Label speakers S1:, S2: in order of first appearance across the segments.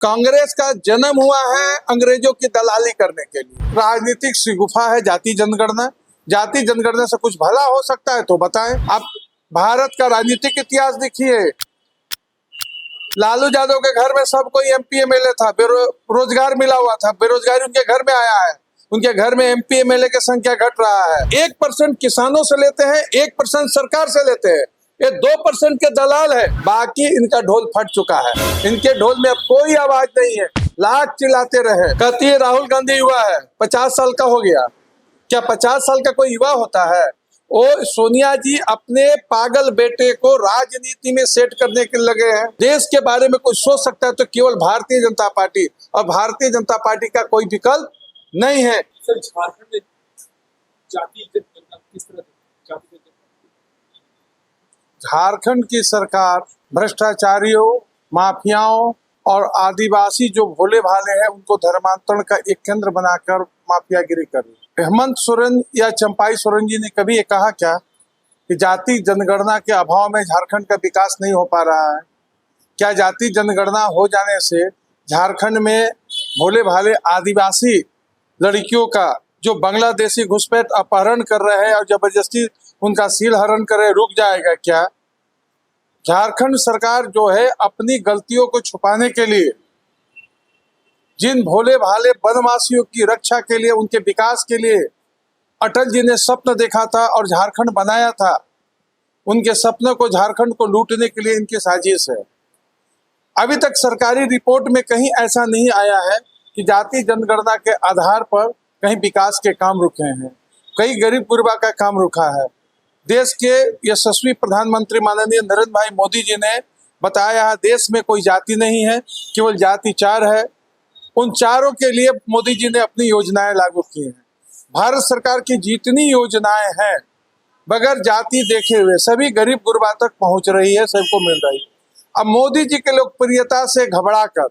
S1: कांग्रेस का जन्म हुआ है अंग्रेजों की दलाली करने के लिए। राजनीतिक शिगुफा है जाति जनगणना। जाति जनगणना से कुछ भला हो सकता है तो बताएं। आप भारत का राजनीतिक इतिहास देखिए। लालू यादव के घर में सब कोई एमपी एमएलए था, रोजगार मिला हुआ था, बेरोजगारी उनके घर में आया है। उनके घर में एमपी एमएलए की संख्या घट रहा है। 1% किसानों से लेते हैं, 1% सरकार से लेते हैं। ये 2% के दलाल है। बाकी इनका ढोल फट चुका है। इनके ढोल में अब कोई आवाज नहीं है। लाख चिल्लाते रहे। कहती है राहुल गांधी युवा है, 50 साल का हो गया। क्या 50 साल का कोई युवा होता है? ओ सोनिया जी अपने पागल बेटे को राजनीति में सेट करने के लगे हैं। देश के बारे में कुछ सोच सकता है तो केवल भारतीय जनता पार्टी, और भारतीय जनता पार्टी का कोई विकल्प नहीं है।
S2: सर, झारखंड में जाति किस तरह जाति
S1: झारखंड की सरकार भ्रष्टाचारियों, माफियाओं और आदिवासी जो भोले भाले हैं उनको धर्मांतरण का एक केंद्र बनाकर माफियागिरी कर रही है। हेमंत सोरेन या चंपाई सोरेन जी ने कभी ये कहा क्या कि जाति जनगणना के अभाव में झारखंड का विकास नहीं हो पा रहा है? क्या जाति जनगणना हो जाने से झारखंड में भोले भाले आदिवासी लड़कियों का जो बांग्लादेशी घुसपैठ अपहरण कर रहे हैं और जबरदस्ती उनका सील हरण कर रहे रुक जाएगा क्या? झारखंड सरकार जो है अपनी गलतियों को छुपाने के लिए, जिन भोले भाले वनवासियों की रक्षा के लिए, उनके विकास के लिए अटल जी ने स्वप्न देखा था और झारखंड बनाया था, उनके सपनों को, झारखंड को लूटने के लिए इनकी साजिश है। अभी तक सरकारी रिपोर्ट में कहीं ऐसा नहीं आया है कि जाति जनगणना के आधार पर कहीं विकास के काम रुके हैं, कहीं गरीब गुरबा का काम रुका है। देश के यशस्वी प्रधानमंत्री माननीय नरेंद्र भाई मोदी जी ने बताया है देश में कोई जाति नहीं है, केवल जाति 4 है। उन चारों के लिए मोदी जी ने अपनी योजनाएं लागू की हैं। भारत सरकार की जितनी योजनाएं हैं बगैर जाति देखे हुए सभी गरीब गुरबा तक पहुंच रही है, सबको मिल रही है। अब मोदी जी के लोकप्रियता से घबराकर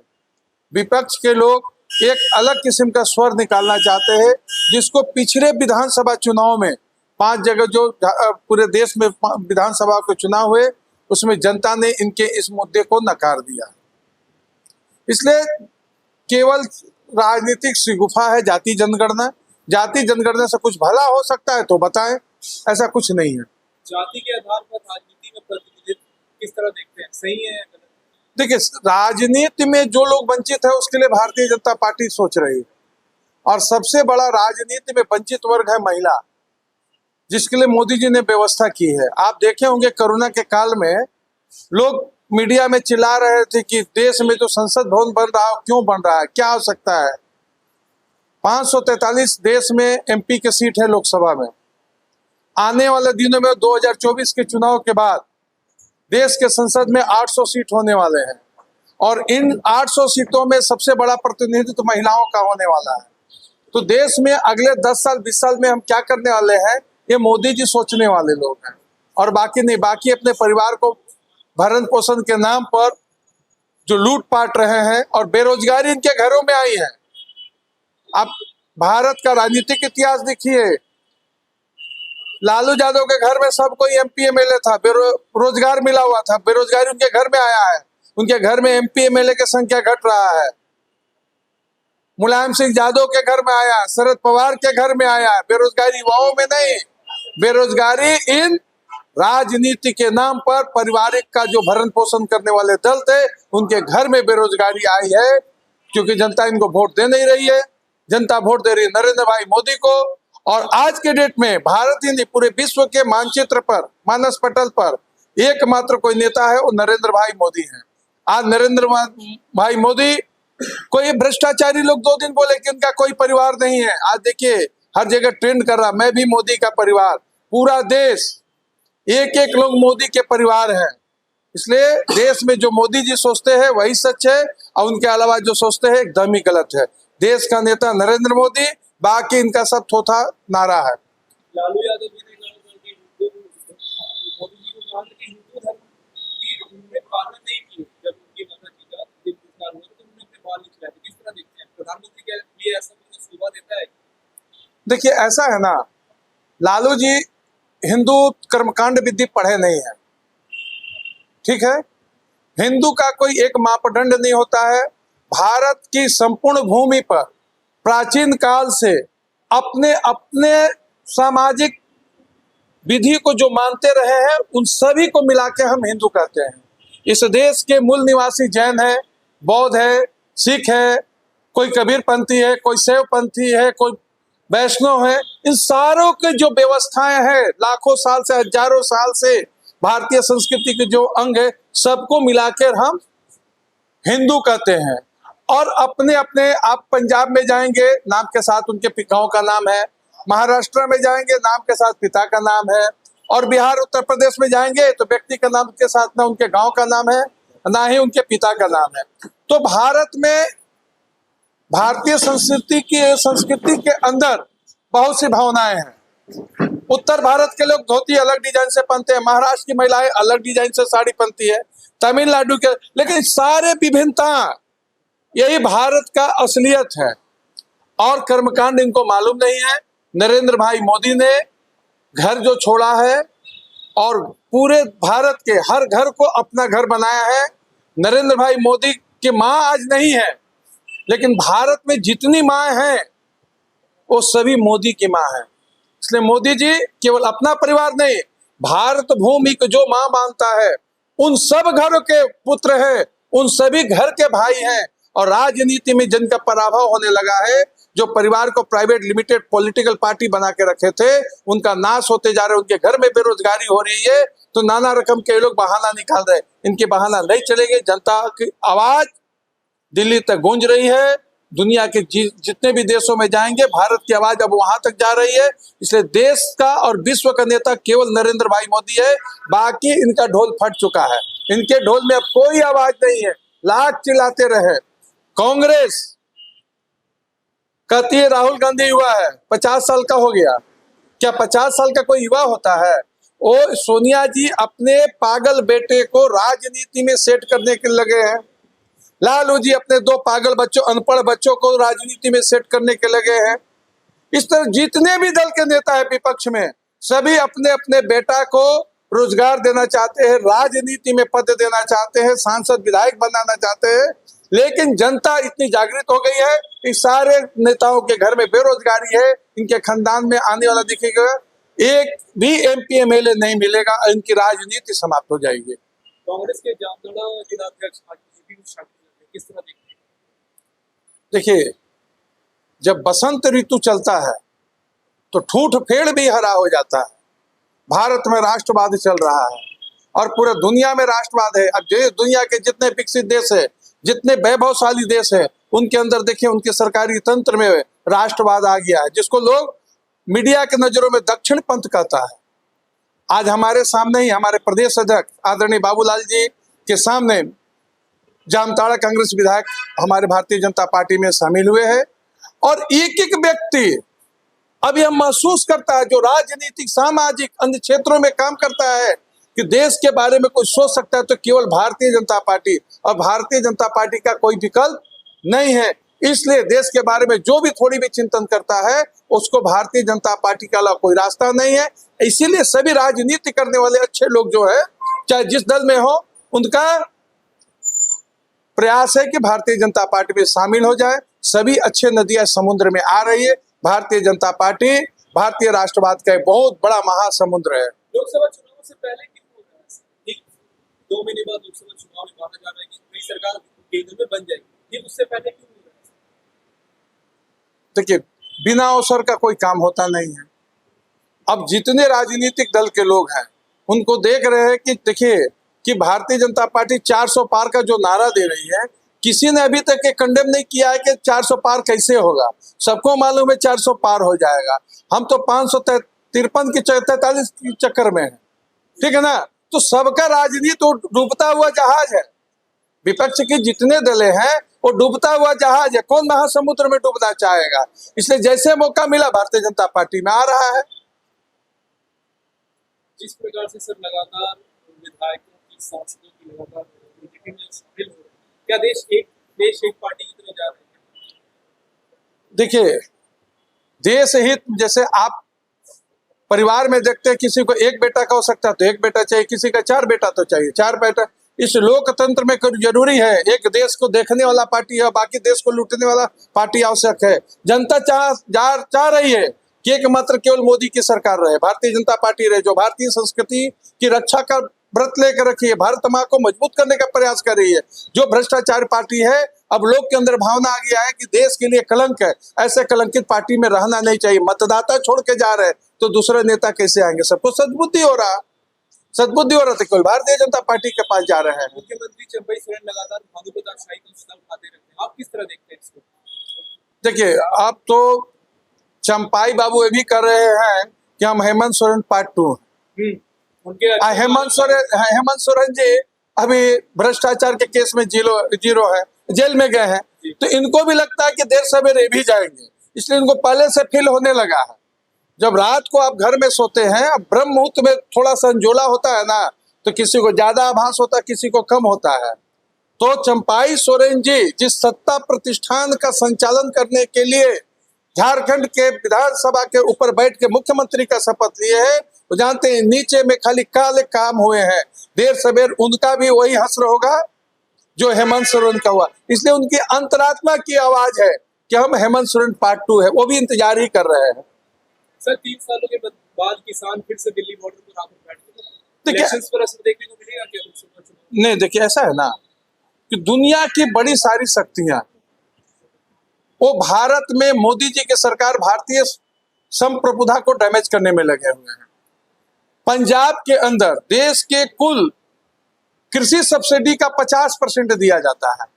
S1: विपक्ष के लोग एक अलग किस्म का स्वर निकालना चाहते हैं, जिसको पिछले विधानसभा चुनाव में 5 जगह जो पूरे देश में विधानसभा के चुनाव हुए उसमें जनता ने इनके इस मुद्दे को नकार दिया। इसलिए केवल राजनीतिक शिगुफा है जाति जनगणना। जाति जनगणना से कुछ भला हो सकता है तो बताएं, ऐसा कुछ नहीं है।
S2: जाति के आधार पर राजनीति में प्रतिनिधित्व किस तरह देखते हैं, सही है?
S1: देखिए, राजनीति में जो लोग वंचित है उसके लिए भारतीय जनता पार्टी सोच रही है, और सबसे बड़ा राजनीति में वंचित वर्ग है महिला, जिसके लिए मोदी जी ने व्यवस्था की है। आप देखे होंगे कोरोना के काल में लोग मीडिया में चिल्ला रहे थे कि देश में जो संसद भवन बन रहा है क्यों बन रहा है, क्या हो सकता है। 543 देश में एमपी की सीट है लोकसभा में। आने वाले दिनों में 2024 के चुनाव के बाद देश के संसद में 800 सीट होने वाले हैं, और इन 800 सीटों में सबसे बड़ा प्रतिनिधित्व महिलाओं का होने वाला है। तो देश में अगले 10 साल 20 साल में हम क्या करने वाले हैं, ये मोदी जी सोचने वाले लोग हैं, और बाकी नहीं। बाकी अपने परिवार को भरण पोषण के नाम पर जो लूट पाट रहे हैं, और बेरोजगारी इनके घरों में आई है। आप भारत का राजनीतिक इतिहास देखिए। लालू यादव के घर में सब कोई एमपी एमएलए था, रोजगार मिला हुआ था, बेरोजगारी उनके घर में आया है। उनके घर में एमपी एमएलए की संख्या घट रहा है। मुलायम सिंह यादव के घर में आया, शरद पवार के घर में आया। बेरोजगारी युवाओं में नहीं, बेरोजगारी इन राजनीति के नाम पर पारिवारिक का जो भरण पोषण करने वाले दल थे उनके घर में बेरोजगारी आई है, क्योंकि जनता इनको वोट दे नहीं रही है। जनता वोट दे रही है नरेंद्र भाई मोदी को। और आज के डेट में भारत ही नहीं, पूरे विश्व के मानचित्र पर, मानस पटल पर एकमात्र कोई नेता है, वो नरेंद्र भाई मोदी है। आज नरेंद्र भाई मोदी, कोई भ्रष्टाचारी लोग 2 दिन बोले कि उनका कोई परिवार नहीं है, आज देखिए हर जगह ट्रेंड कर रहा, मैं भी मोदी का परिवार। पूरा देश एक एक लोग मोदी के परिवार है। इसलिए देश में जो मोदी जी सोचते हैं वही सच है, और उनके अलावा जो सोचते हैं एकदम ही गलत है। देश का नेता नरेंद्र मोदी, बाकी इनका सब थोथा नारा है।
S2: लालू यादव जी ने कहा कि मोदी जी को कहा कि हिंदू धर्म की उन्होंने पालन नहीं की। जब उनकी माता जी का पुरस्कार हुआ तो उन्होंने अपने बाल निकलाए। किस तरह देखते हैं, प्रधानमंत्री के लिए ऐसा कुछ शोभा देता है?
S1: देखिए, ऐसा है ना, लालू जी हिंदू कर्मकांड विधि पढ़े नहीं है, ठीक है। हिंदू का कोई एक मापदंड नहीं होता है भारत की संपूर्ण भूमि पर प्राचीन काल से अपने अपने सामाजिक विधि को जो मानते रहे हैं उन सभी को मिला के हम हिंदू कहते हैं। इस देश के मूल निवासी जैन है, बौद्ध है, सिख है, कोई कबीरपंथी है, कोई शैवपंथी है, कोई वैष्णव है। इन सारों के जो व्यवस्थाएं हैं लाखों साल से, हजारों साल से भारतीय संस्कृति के जो अंग है, सबको मिलाकर हम हिंदू कहते हैं। और अपने अपने, आप पंजाब में जाएंगे नाम के साथ उनके गांव का नाम है, महाराष्ट्र में जाएंगे नाम के साथ पिता का नाम है, और बिहार उत्तर प्रदेश में जाएंगे तो व्यक्ति का नाम के साथ ना उनके गांव का नाम है ना ही उनके पिता का नाम है। तो भारत में भारतीय संस्कृति के अंदर बहुत सी भावनाएं हैं। उत्तर भारत के लोग धोती अलग डिजाइन से पहनते हैं, महाराष्ट्र की महिलाएं अलग डिजाइन से साड़ी पहनती है, तमिलनाडु के, लेकिन सारे विभिन्नता यही भारत का असलियत है। और कर्मकांड इनको मालूम नहीं है। नरेंद्र भाई मोदी ने घर जो छोड़ा है और पूरे भारत के हर घर को अपना घर बनाया है। नरेंद्र भाई मोदी की माँ आज नहीं है, लेकिन भारत में जितनी माँ हैं वो सभी मोदी की माँ है। इसलिए मोदी जी केवल अपना परिवार नहीं, भारत भूमि को जो माँ मानता है उन सब घरों के पुत्र हैं, उन सभी घर के भाई हैं। और राजनीति में जिनका पराभव होने लगा है, जो परिवार को प्राइवेट लिमिटेड पॉलिटिकल पार्टी बना के रखे थे, उनका नाश होते जा रहे हैं। उनके घर में बेरोजगारी हो रही है तो नाना रकम के लोग बहाना निकाल रहे हैं। इनके बहाना नहीं चलेंगे। जनता की आवाज दिल्ली तक गूंज रही है। दुनिया के जितने भी देशों में जाएंगे भारत की आवाज अब वहां तक जा रही है। इसलिए देश का और विश्व का नेता केवल नरेंद्र भाई मोदी है। बाकी इनका ढोल फट चुका है, इनके ढोल में अब कोई आवाज नहीं है। लाख चिल्लाते रहे। कांग्रेस कहती है राहुल गांधी युवा है, 50 साल का हो गया। क्या 50 साल का कोई युवा होता है? वो सोनिया जी अपने पागल बेटे को राजनीति में सेट करने के लगे हैं। लालू जी अपने 2 पागल बच्चों, अनपढ़ बच्चों को राजनीति में सेट करने के लगे हैं। इस तरह जितने भी दल के नेता है विपक्ष में, सभी अपने अपने बेटा को रोजगार देना चाहते हैं, राजनीति में पद देना चाहते हैं, सांसद विधायक बनाना चाहते हैं। लेकिन जनता इतनी जागृत हो गई है, इस सारे नेताओं के घर में बेरोजगारी है। इनके खानदान में आने वाला दिखेगा एक भी MP MLA नहीं मिलेगा, इनकी राजनीति समाप्त हो जाएगी।
S2: कांग्रेस के जामताड़ा जिलाध्यक्ष किस तरह देखते हैं?
S1: देखिए, जब बसंत ऋतु चलता है तो ठूठ फेड़ भी हरा हो जाता है। भारत में राष्ट्रवाद चल रहा है और पूरे दुनिया में राष्ट्रवाद है। अब दुनिया के जितने विकसित देश है, जितने वैभवशाली देश है, उनके अंदर देखिए उनके सरकारी तंत्र में राष्ट्रवाद आ गया है, जिसको लोग मीडिया के नजरों में दक्षिण पंथ कहता है। आज हमारे सामने ही हमारे प्रदेश अध्यक्ष आदरणीय बाबूलाल जी के सामने जामताड़ा कांग्रेस विधायक हमारे भारतीय जनता पार्टी में शामिल हुए हैं। और एक एक व्यक्ति अब यह महसूस करता है, जो राजनीतिक सामाजिक अन्य क्षेत्रों में काम करता है, कि देश के बारे में कोई सोच सकता है तो केवल भारतीय जनता पार्टी, और भारतीय जनता पार्टी का कोई विकल्प नहीं है। इसलिए देश के बारे में जो भी थोड़ी भी चिंतन करता है उसको भारतीय जनता पार्टी के अलावा कोई रास्ता नहीं है। इसीलिए सभी राजनीति करने वाले अच्छे लोग जो है, चाहे जिस दल में हो, उनका प्रयास है कि भारतीय जनता पार्टी में शामिल हो जाए। सभी अच्छे नदियां समुद्र में आ रही है। भारतीय जनता पार्टी भारतीय राष्ट्रवाद का एक बहुत बड़ा महासमुद्र है।
S2: लोकसभा चुनाव से पहले क्यों हो रहा है? 2 महीने बाद लोकसभा चुनाव में माना जा रहा है कि नई सरकार केंद्र में बन जाएगी, ये उससे पहले क्यों हो रहा है?
S1: देखिए, बिना अवसर का कोई काम होता नहीं है। अब जितने राजनीतिक दल के लोग हैं उनको देख रहे हैं कि देखिए कि भारतीय जनता पार्टी 400 पार का जो नारा दे रही है, किसी ने अभी तक ये कंडेम नहीं किया है कि 400 पार कैसे होगा। सबको मालूम है 400 पार हो जाएगा। हम तो 553 की 43 के चक्कर में है, ठीक है ना। तो सबका राजनीति तो डूबता हुआ जहाज है। विपक्ष के जितने दलें हैं वो डूबता हुआ जहाज है। कौन महासमुद्र में डूबना चाहेगा? इसलिए जैसे मौका मिला भारतीय जनता पार्टी में आ रहा है।
S2: जिस प्रकार से सर लगातार विधायकों की, सांसदों की लगातार बीजेपी में शामिल हो रहे हैं, क्या देश एक पार्टी की तरफ जा रहे हैं?
S1: देखिए, देश हित जैसे आप परिवार में देखते हैं, किसी को एक बेटा का हो सकता है तो एक बेटा चाहिए, किसी का 4 बेटा तो चाहिए 4 बेटा। इस लोकतंत्र में जरूरी है एक देश को देखने वाला पार्टी है, बाकी देश को लूटने वाला पार्टी आवश्यक है। जनता चाह रही है कि एकमात्र केवल मोदी की सरकार रहे, भारतीय जनता पार्टी रहे, जो भारतीय संस्कृति की रक्षा का व्रत लेकर रखी है, भारत माँ को मजबूत करने का प्रयास कर रही है। जो भ्रष्टाचार पार्टी है, अब लोग के अंदर भावना आ गया है कि देश के लिए कलंक है, ऐसे कलंकित पार्टी में रहना नहीं चाहिए। मतदाता छोड़ के जा रहे हैं तो दूसरे नेता कैसे आएंगे? सबको सद्बुद्धि हो रहा था, केवल भारतीय जनता पार्टी के पास जा रहे हैं।
S2: मुख्यमंत्री चंपई सोरेन लगातार भानु प्रतापशाही का मुद्दा उठाते रहते हैं, आप किस तरह देखते हैं इसको?
S1: देखिए, आप तो चंपाई बाबू ये भी कर रहे हैं कि हम हेमंत सोरेन पार्ट 2 हेमंत सोरेन जी अभी भ्रष्टाचार के केस में जीरो है, जेल में गए हैं, तो इनको भी लगता है कि देर सवेरे भी जाएंगे, इसलिए इनको पहले से फील होने लगा है। जब रात को आप घर में सोते हैं, अब ब्रह्म मुहूर्त में थोड़ा संजोला होता है ना, तो किसी को ज्यादा आभास होता है, किसी को कम होता है। तो चंपाई सोरेन जी जिस सत्ता प्रतिष्ठान का संचालन करने के लिए झारखंड के विधानसभा के ऊपर बैठ के मुख्यमंत्री का शपथ लिए हैं, वो जानते हैं नीचे में खाली काले काम हुए हैं। देर सवेर उनका भी वही हश्र होगा जो हेमंत सोरेन का हुआ। इसलिए उनकी अंतरात्मा की आवाज है कि हम हेमंत सोरेन पार्ट 2 है, वो भी इंतजार ही कर रहे हैं।
S2: सर 3 सालों के बाद किसान फिर से दिल्ली बॉर्डर पर आकर बैठ गए, इलेक्शंस पर असर देखने को मिलेगा क्या?
S1: नहीं, देखिए ऐसा है ना कि दुनिया की बड़ी सारी शक्तियां वो भारत में मोदी जी की सरकार भारतीय संप्रभुता को डैमेज करने में लगे हुए हैं। पंजाब के अंदर देश के कुल कृषि सब्सिडी का 50% दिया जाता है,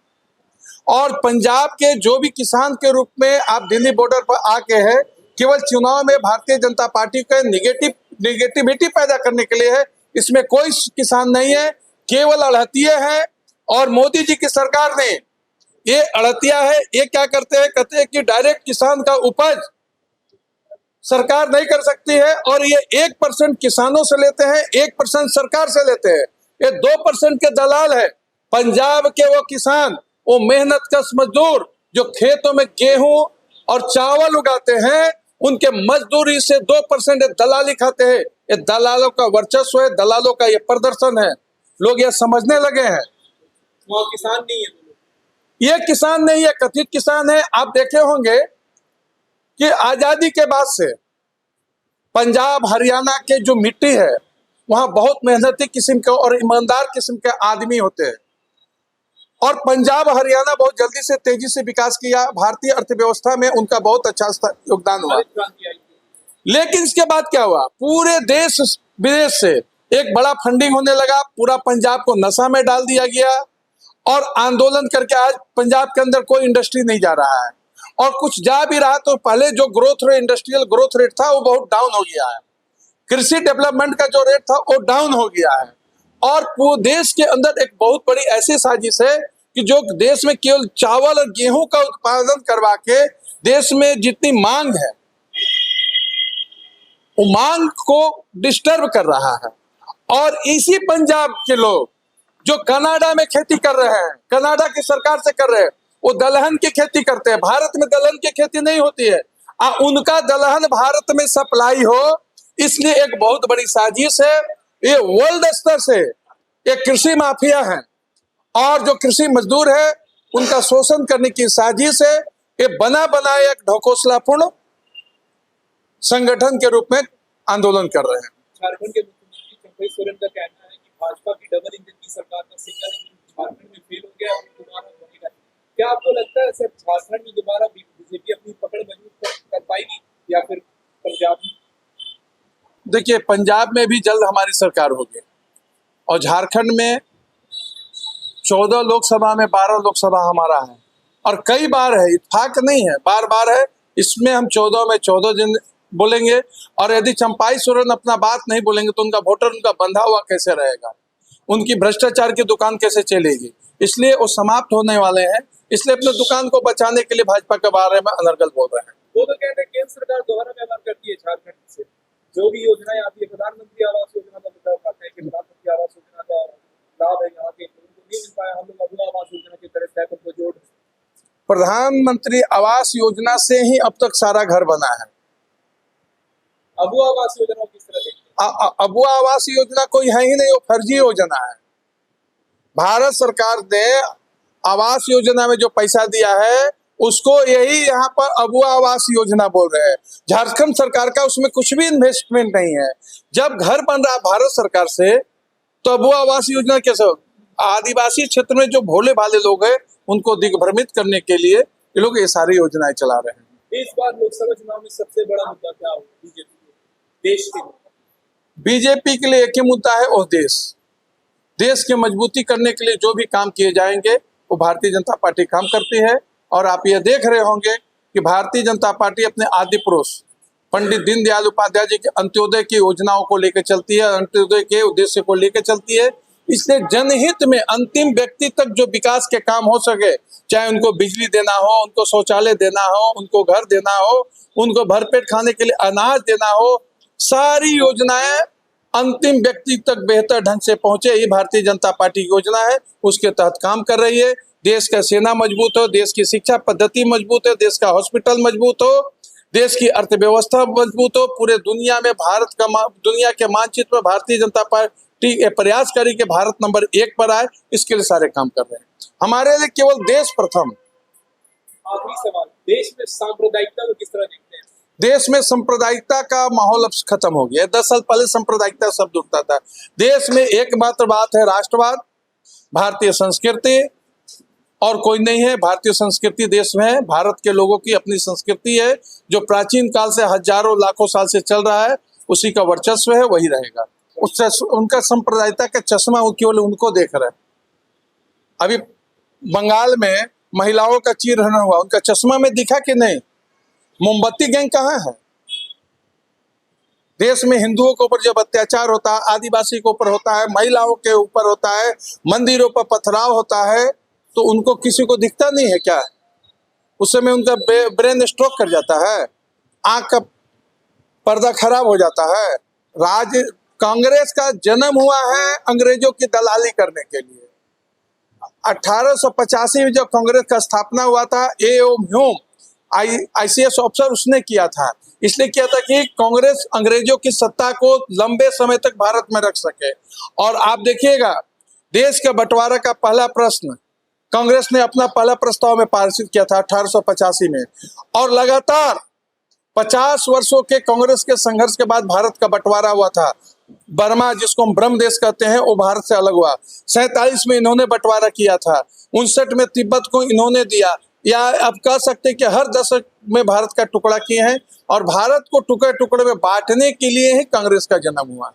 S1: और पंजाब के जो भी किसान के रूप में आप दिल्ली बॉर्डर पर आके हैं, केवल चुनाव में भारतीय जनता पार्टी के निगेटिविटी पैदा करने के लिए है। इसमें कोई किसान नहीं है, केवल अड़हतिये हैं। और मोदी जी की सरकार ने ये अड़हतिया है, ये क्या करते हैं, कहते हैं कि डायरेक्ट किसान का उपज सरकार नहीं कर सकती है, और ये 1% किसानों से लेते हैं, 1% सरकार से लेते हैं। ये 2% के दलाल है। पंजाब के वो किसान, वो मेहनत कश मजदूर जो खेतों में गेहूं और चावल उगाते हैं, उनके मजदूरी से 2% दलाली खाते हैं। ये दलालों का वर्चस्व है, दलालों का ये प्रदर्शन है। लोग ये समझने लगे हैं।
S2: वहाँ किसान नहीं है,
S1: ये किसान नहीं है, कथित किसान है। आप देखे होंगे कि आजादी के बाद से पंजाब हरियाणा के जो मिट्टी है, वहां बहुत मेहनती किस्म के और ईमानदार किस्म के आदमी होते हैं, और पंजाब हरियाणा बहुत जल्दी से तेजी से विकास किया। भारतीय अर्थव्यवस्था में उनका बहुत अच्छा योगदान हुआ। लेकिन इसके बाद क्या हुआ, पूरे देश विदेश से एक बड़ा फंडिंग होने लगा, पूरा पंजाब को नशा में डाल दिया गया, और आंदोलन करके आज पंजाब के अंदर कोई इंडस्ट्री नहीं जा रहा है, और कुछ जा भी रहा तो पहले जो growth rate, industrial growth rate था, वो बहुत डाउन हो गया है। कृषि डेवलपमेंट का जो रेट था वो डाउन हो गया है। और वो देश के अंदर एक बहुत बड़ी ऐसी साजिश है कि जो देश में केवल चावल और गेहूं का उत्पादन करवा के देश में जितनी मांग है, वो मांग को डिस्टर्ब कर रहा है। और इसी पंजाब के लोग जो कनाडा में खेती कर रहे हैं, कनाडा की सरकार से कर रहे हैं, वो दलहन की खेती करते हैं। भारत में दलहन की खेती नहीं होती है, उनका दलहन भारत में सप्लाई हो, इसलिए एक बहुत बड़ी साजिश है। ये वर्ल्ड स्तर से एक कृषि माफिया है, और जो कृषि मजदूर है उनका शोषण करने की साजिश है। ये बना बनाए एक ढकोसलापूर्ण संगठन के रूप में आंदोलन कर रहे हैं।
S2: झारखंड के मुख्यमंत्री चंपई सोरेन का कहना है कि भाजपा की डबल इंजन की सरकार का सिंगल इंजन झारखंड में फेल हो गया और दोबारा बनेगा। क्या आपको लगता है सर झारखंड में दोबारा बीजेपी अपनी पकड़ मजबूत कर पाएगी, या फिर पंजाब में?
S1: देखिए, पंजाब में भी जल्द हमारी सरकार होगी, और झारखंड में 14 लोकसभा में 12 लोकसभा हमारा है, और कई बार है, इत्तेफाक नहीं है, बार बार है। इसमें हम 14 में 14 दिन बोलेंगे, और यदि चंपाई सोरेन अपना बात नहीं बोलेंगे तो उनका वोटर उनका बंधा हुआ कैसे रहेगा, उनकी भ्रष्टाचार की दुकान कैसे चलेगी। इसलिए वो समाप्त होने वाले हैं। इसलिए अपने दुकान को बचाने के लिए भाजपा के बारे में अनर्गल बोल रहे हैं।
S2: वो तो कहते हैं केंद्र सरकार दोबारा व्यवहार करती है झारखंड से, जो भी योजनाएं आती है, प्रधानमंत्री आवास योजना का मुद्दा उठाते हैं कि प्रधानमंत्री आवास योजना का लाभ है यहाँ के लोगों को नहीं मिल पाया, हम लोग अगला आवास योजना की तरह से उनको जोड़।
S1: प्रधानमंत्री आवास योजना से ही अब तक सारा घर बना है।
S2: अबुआ आवास योजना किस तरह देखते हैं?
S1: अबुआ आवास योजना कोई है ही नहीं, वो फर्जी योजना है। भारत सरकार ने आवास योजना में जो पैसा दिया है उसको यही यहाँ पर अबुआ आवास योजना बोल रहे हैं। झारखंड सरकार का उसमें कुछ भी इन्वेस्टमेंट नहीं है। जब घर बन रहा है भारत सरकार से तो अबुआ आवास योजना कैसे हो? आदिवासी क्षेत्र में जो भोले भाले लोग हैं उनको दिग्भ्रमित करने के लिए ये लोग ये सारी योजनाएं चला रहे हैं।
S2: इस बार लोकसभा चुनाव में सबसे बड़ा मुद्दा क्या होगा बीजेपी देश के लिए?
S1: बीजेपी के लिए एक ही मुद्दा है, वो देश की मजबूती करने के लिए जो भी काम किए जाएंगे वो भारतीय जनता पार्टी काम करती है। और आप ये देख रहे होंगे कि भारतीय जनता पार्टी अपने आदि पुरुष पंडित दीनदयाल उपाध्याय जी के अंत्योदय की योजनाओं को लेकर चलती है, अंत्योदय के उद्देश्य को लेकर चलती है। इसलिए जनहित में अंतिम व्यक्ति तक जो विकास के काम हो सके, चाहे उनको बिजली देना हो, उनको शौचालय देना हो, उनको घर देना हो, उनको भरपेट खाने के लिए अनाज देना हो, सारी योजनाएं अंतिम व्यक्ति तक बेहतर ढंग से पहुंचे, ये भारतीय जनता पार्टी की योजना है। उसके तहत काम कर रही है। देश का सेना मजबूत हो, देश की शिक्षा पद्धति मजबूत हो, देश का हॉस्पिटल मजबूत हो, देश की अर्थव्यवस्था मजबूत हो। पूरे दुनिया में दुनिया के मानचित्र पर भारतीय जनता पार्टी प्रयास करी कि भारत नंबर 1 पर आए, इसके लिए सारे काम कर रहे हैं। हमारे लिए केवल देश प्रथम।
S2: आखिरी सवाल, देश में सांप्रदायिकता को किस तरह देखते हैं?
S1: देश में सांप्रदायिकता का माहौल अब खत्म हो गया है। 10 साल पहले सांप्रदायिकता शब्द उठता था। देश में एकमात्र बात है राष्ट्रवाद, भारतीय संस्कृति, और कोई नहीं है। भारतीय संस्कृति देश में है। भारत के लोगों की अपनी संस्कृति है जो प्राचीन काल से हजारों लाखों साल से चल रहा है, उसी का वर्चस्व है, वही रहेगा। उससे उनका सांप्रदायिकता का चश्मा केवल उनको देख रहे हैं। अभी बंगाल में महिलाओं का चीरहरण हुआ, उनका चश्मा में दिखा कि नहीं? मोमबत्ती गैंग कहाँ है? देश में हिंदुओं के ऊपर जब अत्याचार होता है, आदिवासी के ऊपर होता है, महिलाओं के ऊपर होता है, मंदिरों पर पथराव होता है, तो उनको किसी को दिखता नहीं है क्या? उस समय उनका ब्रेन स्ट्रोक कर जाता है, आंख का पर्दा खराब हो जाता है। कांग्रेस का जन्म हुआ है अंग्रेजों की दलाली करने के लिए। 1885 में जब कांग्रेस का स्थापना हुआ था, A.O. ह्यूम ICS ऑफिसर उसने किया था। इसलिए किया था कि कांग्रेस अंग्रेजों की सत्ता को लंबे समय तक भारत में रख सके। और आप देखिएगा, देश के बंटवारा का पहला प्रश्न कांग्रेस ने अपना पहला प्रस्ताव में पारित किया था 1885 में, और लगातार 50 वर्षों के कांग्रेस के संघर्ष के बाद भारत का बंटवारा हुआ था। बर्मा, जिसको हम ब्रह्म देश कहते हैं, वो भारत से अलग हुआ। 47 में इन्होंने बंटवारा किया था, 59 में तिब्बत को इन्होंने दिया। या अब कह सकते हैं कि हर दशक में भारत का टुकड़ा किए हैं, और भारत को टुकड़े टुकड़े में बांटने के लिए ही कांग्रेस का जन्म हुआ।